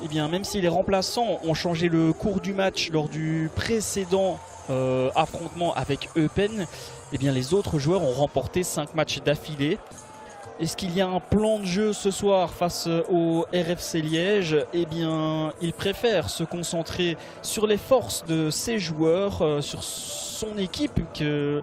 eh bien, même si les remplaçants ont changé le cours du match lors du précédent affrontement avec Eupen, eh bien, les autres joueurs ont remporté 5 matchs d'affilée. Est-ce qu'il y a un plan de jeu ce soir face au RFC Liège? Eh bien, il préfère se concentrer sur les forces de ses joueurs, sur son équipe que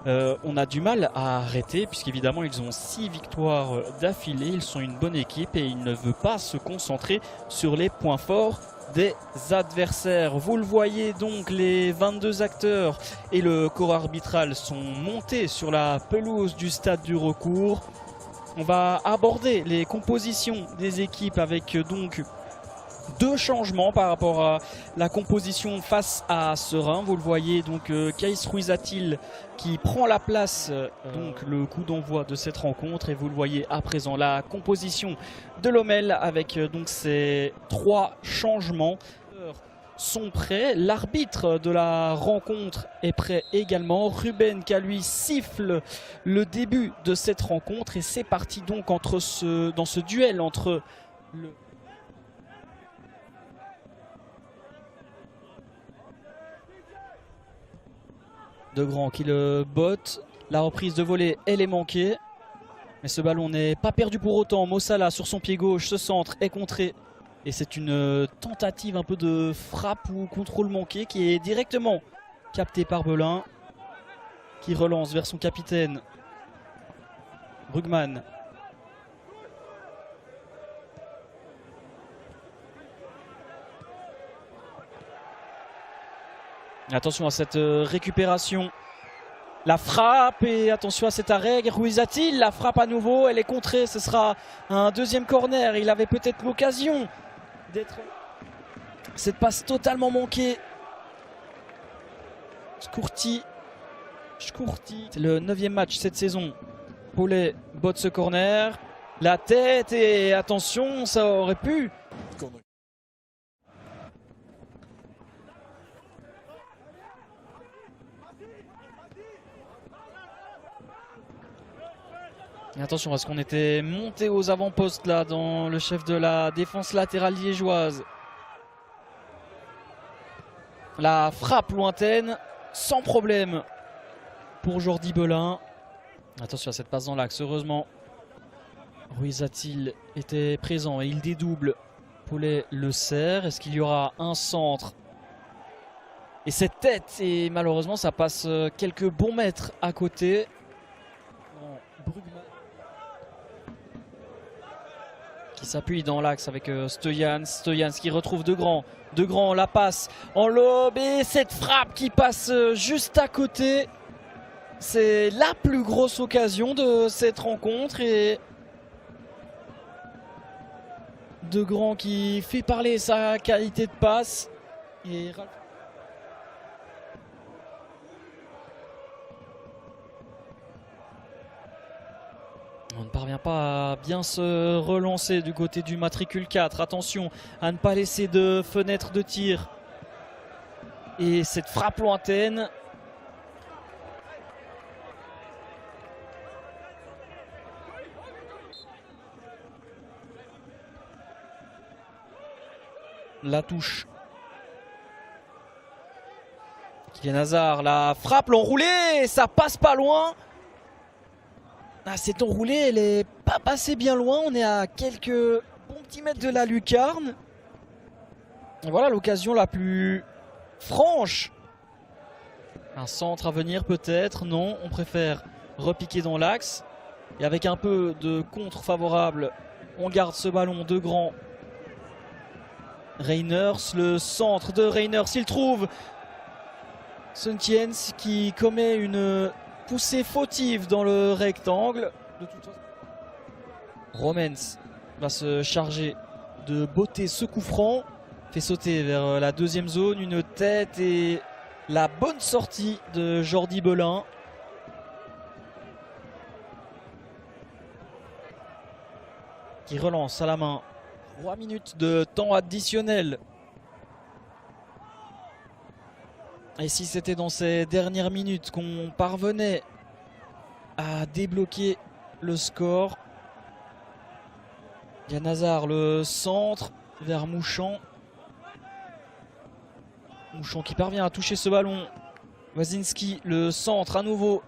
on a du mal à arrêter, puisqu'évidemment ils ont 6 victoires d'affilée, ils sont une bonne équipe et il ne veut pas se concentrer sur les points forts des adversaires. Vous le voyez donc, les 22 acteurs et le corps arbitral sont montés sur la pelouse du stade du Recours. On va aborder les compositions des équipes avec donc 2 changements par rapport à la composition face à Seraing. Vous le voyez donc, Kaïs Ruizatil qui prend la place, donc le coup d'envoi de cette rencontre, et vous le voyez à présent la composition de Lommel avec donc ces 3 changements sont prêts. L'arbitre de la rencontre est prêt également. Ruben Calui siffle le début de cette rencontre et c'est parti donc dans ce duel entre le Degrand qui le botte. La reprise de volée, elle est manquée. Mais ce ballon n'est pas perdu pour autant. Mossala sur son pied gauche, ce centre est contré. Et c'est une tentative un peu de frappe ou contrôle manqué qui est directement capté par Belin. Qui relance vers son capitaine. Brugman. Attention à cette récupération. La frappe et attention à cet arrêt. Ruizatil, la frappe à nouveau, elle est contrée. Ce sera un deuxième corner. Il avait peut-être l'occasion d'être... Cette passe totalement manquée. Scourti. C'est le 9e match cette saison. Paulet botte ce corner. La tête et attention, ça aurait pu. Et attention parce qu'on était monté aux avant-postes là dans le chef de la défense latérale liégeoise. La frappe lointaine sans problème pour Jordi Belin. Attention à cette passe dans l'axe, heureusement Ruizatil était présent et il dédouble. Paulet le serre. Est-ce qu'il y aura un centre? Et cette tête, et malheureusement ça passe quelques bons mètres à côté. Brugman qui s'appuie dans l'axe avec Stojans qui retrouve Degrand. Degrand la passe en lobe et cette frappe qui passe juste à côté. C'est la plus grosse occasion de cette rencontre et Degrand qui fait parler sa qualité de passe. Et on ne parvient pas à bien se relancer du côté du matricule 4. Attention à ne pas laisser de fenêtre de tir. Et cette frappe lointaine. La touche. Kylian Hazard, la frappe, l'enroulée, ça passe pas loin. Ah, cette enroulée, elle est pas passée bien loin. On est à quelques bons petits mètres de la lucarne. Et voilà l'occasion la plus franche. Un centre à venir peut-être. Non, on préfère repiquer dans l'axe. Et avec un peu de contre favorable, on garde ce ballon. Degrand. Reiners, le centre de Reiners, il trouve Suntiens qui commet une poussée fautive dans le rectangle. De toute façon, Romens va se charger de botter ce coup franc. Fait sauter vers la deuxième zone, une tête et la bonne sortie de Jordi Belin. Qui relance à la main. 3 minutes de temps additionnel. Et si c'était dans ces dernières minutes qu'on parvenait à débloquer le score. Kylian Hazard, le centre. vers Mouchon. Mouchon qui parvient à toucher ce ballon. Wazinski, le centre à nouveau.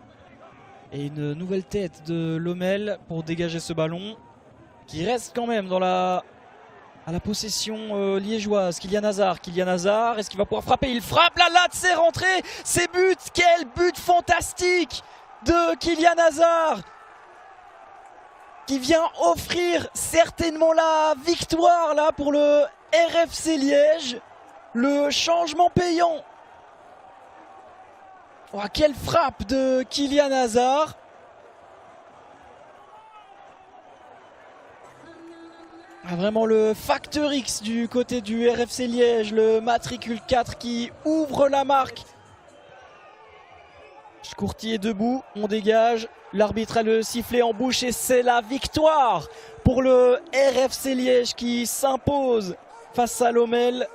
Et une nouvelle tête de Lomel pour dégager ce ballon. Qui reste quand même dans à la possession liégeoise. Kylian Hazard, est-ce qu'il va pouvoir frapper? Il frappe, la latte, c'est rentré. C'est but, quel but fantastique de Kylian Hazard, qui vient offrir certainement la victoire là pour le RFC Liège. Le changement payant. Oh, quelle frappe de Kylian Hazard. Ah, vraiment le facteur X du côté du RFC Liège, le matricule 4 qui ouvre la marque. Courtier debout, on dégage. L'arbitre a le sifflet en bouche et c'est la victoire pour le RFC Liège qui s'impose face à Lomel.